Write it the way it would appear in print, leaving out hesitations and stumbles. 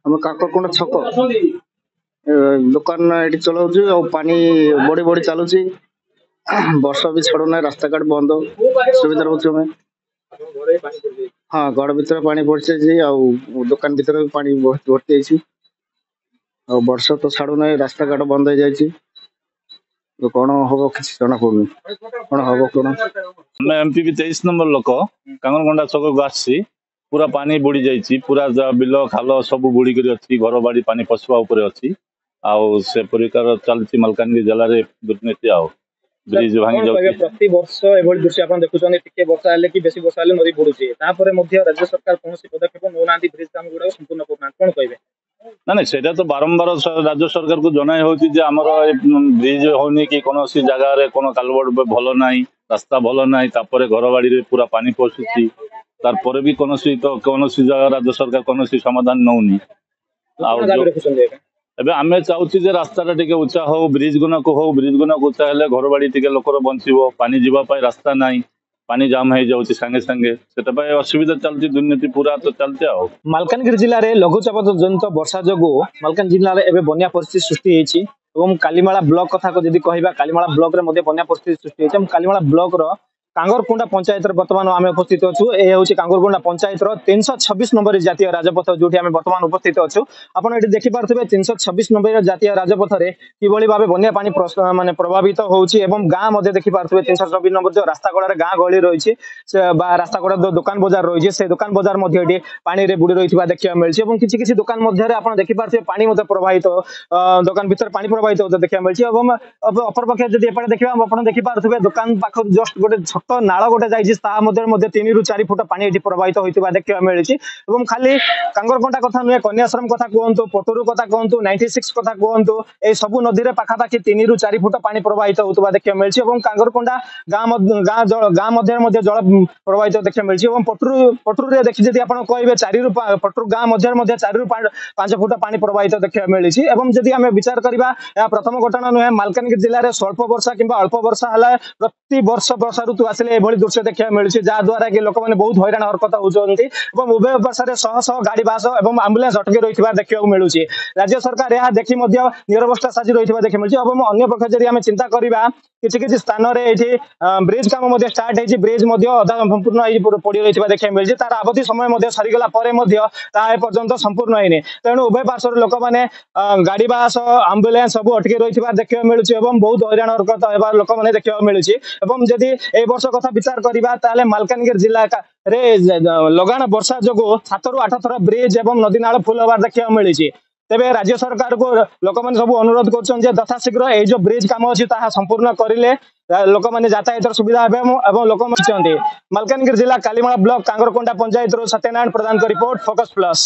ଆମ କାକରକୋଣ୍ଡା ଛକ ଦୋକାନ ଏଠି ଚଲାଉଛି ଆଉ ପାଣି ବଢି ବଢି ଚାଲୁଛି। ବର୍ଷା ବି ଛାଡୁନାହିଁ, ରାସ୍ତାଘାଟ ବନ୍ଦ, ସୁବିଧା ରହୁଛୁ ଆମେ। ହଁ, ଘର ଭିତରେ ପାଣି ପଶିଯାଇଛି ଆଉ ଦୋକାନ ଭିତରେ ବି ପାଣି ଭର୍ତ୍ତି ହେଇଛି। ଆଉ ବର୍ଷା ତ ଛାଡୁନାହିଁ, ରାସ୍ତାଘାଟ ବନ୍ଦ ହେଇଯାଇଛି। ତ କଣ ହବ କିଛି ଜଣା ପଡୁନି, କଣ ହବ କଣ। ଆମେ ଏମପିବି 23 ନମ୍ବର ଲୋକ କାଙ୍ଗରକୋଣ୍ଡା ଛକକୁ ଆସିଛି। ପୁରା ପାଣି ବୁଡି ଯାଇଛି, ପୁରା ବିଲ ଖାଲ ସବୁ ବୁଡିକରି ଅଛି, ଘର ବାଡି ପାଣି ପଶିବା ଉପରେ ଅଛି। ଆଉ ସେ ପରିକାର ଚାଲିଛି ମାଲକାନଗିରି ଜିଲ୍ଲାରେ ଦୁର୍ନୀତି। ଆଉ ବ୍ରିଜ ଭାଙ୍ଗି ଯାଉଛି। ପ୍ରତି ବର୍ଷ ଏଭଳି ଦୃଶ୍ୟ ଆପଣ ଦେଖୁଛନ୍ତି, ଟିକେ ବର୍ଷା ହେଲେ କି ବେଶୀ ବର୍ଷା ହେଲେ ନଦୀ ବୁଡୁଛି, ତାପରେ ମଧ୍ୟ ରାଜ୍ୟ ସରକାର କୌଣସି ପଦକ୍ଷେପ ନେଉନାହାନ୍ତି, ବ୍ରିଜ କାମ ଗୁଡାକ ସମ୍ପୂର୍ଣ୍ଣ କରୁନାହାନ୍ତି, କଣ କହିବେ? ନା ସେଟା ତ ବାରମ୍ବାର ରାଜ୍ୟ ସରକାରକୁ ଜଣାଇ ହଉଛି ଯେ ଆମର ବ୍ରିଜ ହଉନି କି କୌଣସି ଜାଗାରେ କୋନ କାଲଭର୍ଟ ଭଲ ନାହିଁ, ରାସ୍ତା ଭଲ ନାହିଁ, ତାପରେ ଘର ବାଡିରେ ପୁରା ପାଣି ପଶୁଛି। ତାରପରେ ବି କୌଣସି ଜାଗା ରାଜ୍ୟ ସରକାର କୌଣସି ସମାଧାନ ନଉନି। ଆଉ ଏବେ ଆମେ ଚାହୁଛୁ ଯେ ରାସ୍ତାଟା ଟିକେ ଉଚ୍ଚା ହଉ, ବ୍ରିଜ ଗୁଣକ ହଉ, ବ୍ରିଜ ଗୁଣକ ଉଚ୍ଚା ହେଲେ ଘର ବାଡି ଟିକେ ଲୋକର ବଞ୍ଚିବ। ପାଣି ଯିବା ପାଇଁ ରାସ୍ତା ନାହିଁ, ପାଣି ଜାମ୍ ହେଇଯାଉଛି ସାଙ୍ଗେ ସାଙ୍ଗେ, ସେଥିପାଇଁ ଅସୁବିଧା ଚାଲିଛି, ଦୁର୍ନୀତି ପୁରା ତ ଚାଲିଛି। ଆଉ ମାଲକାନଗିରି ଜିଲ୍ଲାରେ ଲଘୁଚାପ ଜନିତ ବର୍ଷା ଯୋଗୁଁ ମାଲକାନଗିରି ଜିଲ୍ଲାରେ ଏବେ ବନ୍ୟା ପରିସ୍ଥିତି ସୃଷ୍ଟି ହେଇଛି ଏବଂ କାଲିମାଳା ବ୍ଲକ କଥା ଯଦି କହିବା, କାଲିମାଳା ବ୍ଲକରେ ମଧ୍ୟ ବନ୍ୟା ପରିସ୍ଥିତି ସୃଷ୍ଟି ହେଇଛି ଏବଂ କାଲିମାଳା ବ୍ଲକର କାଙ୍ଗରକୁଣ୍ଡା ପଞ୍ଚାୟତରେ ବର୍ତ୍ତମାନ ଆମେ ଉପସ୍ଥିତ ଅଛୁ। ଏ ହେଉଛି କାଙ୍ଗରକୁଣ୍ଡା ପଞ୍ଚାୟତର 326 ନମ୍ବର ଜାତୀୟ ରାଜପଥ, ଯୋଉଠି ଆମେ ବର୍ତ୍ତମାନ ଉପସ୍ଥିତ ଅଛୁ। ଆପଣ ଏଠି ଦେଖିପାରୁଥିବେ 326 ନମ୍ବର ଜାତୀୟ ରାଜପଥରେ କିଭଳି ଭାବେ ବନ୍ୟା ପାଣି ମାନେ ପ୍ରଭାବିତ ହଉଛି ଏବଂ ଗାଁ ମଧ୍ୟ ଦେଖିପାରୁଥିବେ 326 ନମ୍ବର ଯୋଉ ରାସ୍ତା କଡରେ ଗାଁ ଗହଳି ରହିଛି ବା ରାସ୍ତା କଡ ଦୋକାନ ବଜାର ରହିଛି, ସେ ଦୋକାନ ବଜାର ମଧ୍ୟ ଏଠି ପାଣିରେ ବୁଡି ରହିଥିବା ଦେଖିବାକୁ ମିଳିଛି ଏବଂ କିଛି କିଛି ଦୋକାନ ମଧ୍ୟରେ ଆପଣ ଦେଖିପାରୁଥିବେ ପାଣି ମଧ୍ୟ ପ୍ରବାହିତ, ଦୋକାନ ଭିତରେ ପାଣି ପ୍ରବାହିତ ଦେଖିବାକୁ ମିଳିଛି। ଏବଂ ଅପରପକ୍ଷେ ଯଦି ଏପଟେ ଦେଖିବା, ଆପଣ ଦେଖିପାରୁଥିବେ ଦୋକାନ ପାଖରୁ ଜଷ୍ଟ ଗୋଟେ ଛୋଟ ନାଳ ଗୋଟେ ଯାଇଛି, ତା ମଧ୍ୟରେ ମଧ୍ୟ 3 ରୁ 4 ଫୁଟ ପାଣି ଏଠି ପ୍ରବାହିତ ହୋଇଥିବା ଦେଖିବାକୁ ମିଳିଛି। ଏବଂ ଖାଲି କାଙ୍ଗରକୋଣ୍ଡା କଥା ନୁହେଁ, କନ୍ୟାଶ୍ରମ କଥା କୁହନ୍ତୁ, ପଟୁରୁ କଥା କୁହନ୍ତୁ, 96 କଥା କୁହନ୍ତୁ, এই ସବୁ ନଦୀରେ ପାଖାପାଖି 3 ରୁ 4 ଫୁଟ ପାଣି ପ୍ରବାହିତ ହେଉଥିବା ଦେଖିବାକୁ ମିଳିଛି ଏବଂ କାଙ୍ଗରକୋଣ୍ଡା ଗାଁ ମଧ୍ୟରେ ମଧ୍ୟ ଜଳ ପ୍ରବାହିତ ଦେଖିବାକୁ ମିଳିଛି ଏବଂ ପଟୁରୁରେ ଦେଖି ଯଦି ଆପଣ କହିବେ ପଟରୁ ଗାଁ ମଧ୍ୟରେ ମଧ୍ୟ 4 ରୁ 5 ଫୁଟ ପାଣି ପ୍ରବାହିତ ଦେଖିବାକୁ ମିଳିଛି। ଏବଂ ଯଦି ଆମେ ବିଚାର କରିବା, ଏହା ପ୍ରଥମ ଘଟଣା ନୁହେଁ, ମାଲକାନଗିରି ଜିଲ୍ଲାରେ ସ୍ୱଳ୍ପ ବର୍ଷା କିମ୍ବା ଅଳ୍ପ ବର୍ଷା ହେଲା ପ୍ରତି ବର୍ଷ ବର୍ଷା ଋତୁ ଆସିଲେ ଏଭଳି ଦୃଶ୍ୟ ଦେଖିବାକୁ ମିଳୁଛି, ଯାହାଦ୍ୱାରା କି ଲୋକମାନେ ବହୁତ ହଇରାଣ ହରକତ ହଉଛନ୍ତି ଏବଂ ଉଭୟ ପାର୍ଶ୍ୱରେ ଶହ ଶହ ଗାଡି ବାସ ଏବଂ ଆମ୍ବୁଲାନ୍ସ ଅଟକି ରହିଥିବା ଦେଖିବାକୁ ମିଳୁଛି। ରାଜ୍ୟ ସରକାର ଏହା ଦେଖି ମଧ୍ୟ ନିରବସ୍ଥା ସାଜି ରହିଥିବା ଦେଖିବାକୁ ମିଳୁଛି। ଏବଂ ଅନ୍ୟ ପକ୍ଷରେ ଯଦି ଆମେ ଚିନ୍ତା କରିବା, କିଛି କିଛି ସ୍ଥାନରେ ଏଠି ବ୍ରିଜ କାମ ମଧ୍ୟ ଷ୍ଟାର୍ଟ ହେଇଛି, ବ୍ରିଜ ମଧ୍ୟ ଅଧା ସମ୍ପୂର୍ଣ୍ଣ ପଡି ରହିଥିବା ଦେଖିବାକୁ ମିଳିଛି, ତାର ଅବଧି ସମୟ ମଧ୍ୟ ସରିଗଲା ପରେ ମଧ୍ୟ ତାହା ଏପର୍ଯ୍ୟନ୍ତ ସମ୍ପୂର୍ଣ୍ଣ ହେଇନି। ତେଣୁ ଉଭୟ ପାର୍ଶ୍ୱର ଲୋକମାନେ ଗାଡି ବାସ ଆମ୍ବୁଲାନ୍ସ ସବୁ ଅଟକି ରହିଥିବା ଦେଖିବାକୁ ମିଳୁଛି ଏବଂ ବହୁତ ହଇରାଣ ହରକତ ହେବା ଲୋକମାନେ ଦେଖିବାକୁ ମିଳୁଛି। ଏବଂ ଯଦି এই ବର୍ଷ କଥା ବିଚାର କରିବା, ତାହେଲେ ମାଲକାନଗିରି ଜିଲ୍ଲାରେ ଲଗାଣ ବର୍ଷା ଯୋଗୁଁ 7 ରୁ 8 ଥର ବ୍ରିଜ ଏବଂ ନଦୀ ନାଳ ଫୁଲ ହେବାର ଦେଖିବାକୁ ମିଳିଛି। ତେବେ ରାଜ୍ୟ ସରକାରକୁ ଲୋକମାନେ ସବୁ ଅନୁରୋଧ କରୁଛନ୍ତି ଯେ ଯଥାଶୀଘ୍ର এই ଯୋଉ ବ୍ରିଜ କାମ ଅଛି ତାହା ସମ୍ପୂର୍ଣ୍ଣ କରିଲେ ଲୋକମାନେ ଯାତାୟାତର ସୁବିଧା ହେବେ ଏବଂ ଲୋକମାନେ ମାଲକାନଗିରି ଜିଲ୍ଲା କାଲିମାଳା ବ୍ଲକ କାଙ୍ଗରକୋଣ୍ଡା ପଞ୍ଚାୟତରୁ ସତ୍ୟନାରାୟଣ ପ୍ରଧାନଙ୍କ ରିପୋର୍ଟ, ଫୋକସ ପ୍ଲସ୍।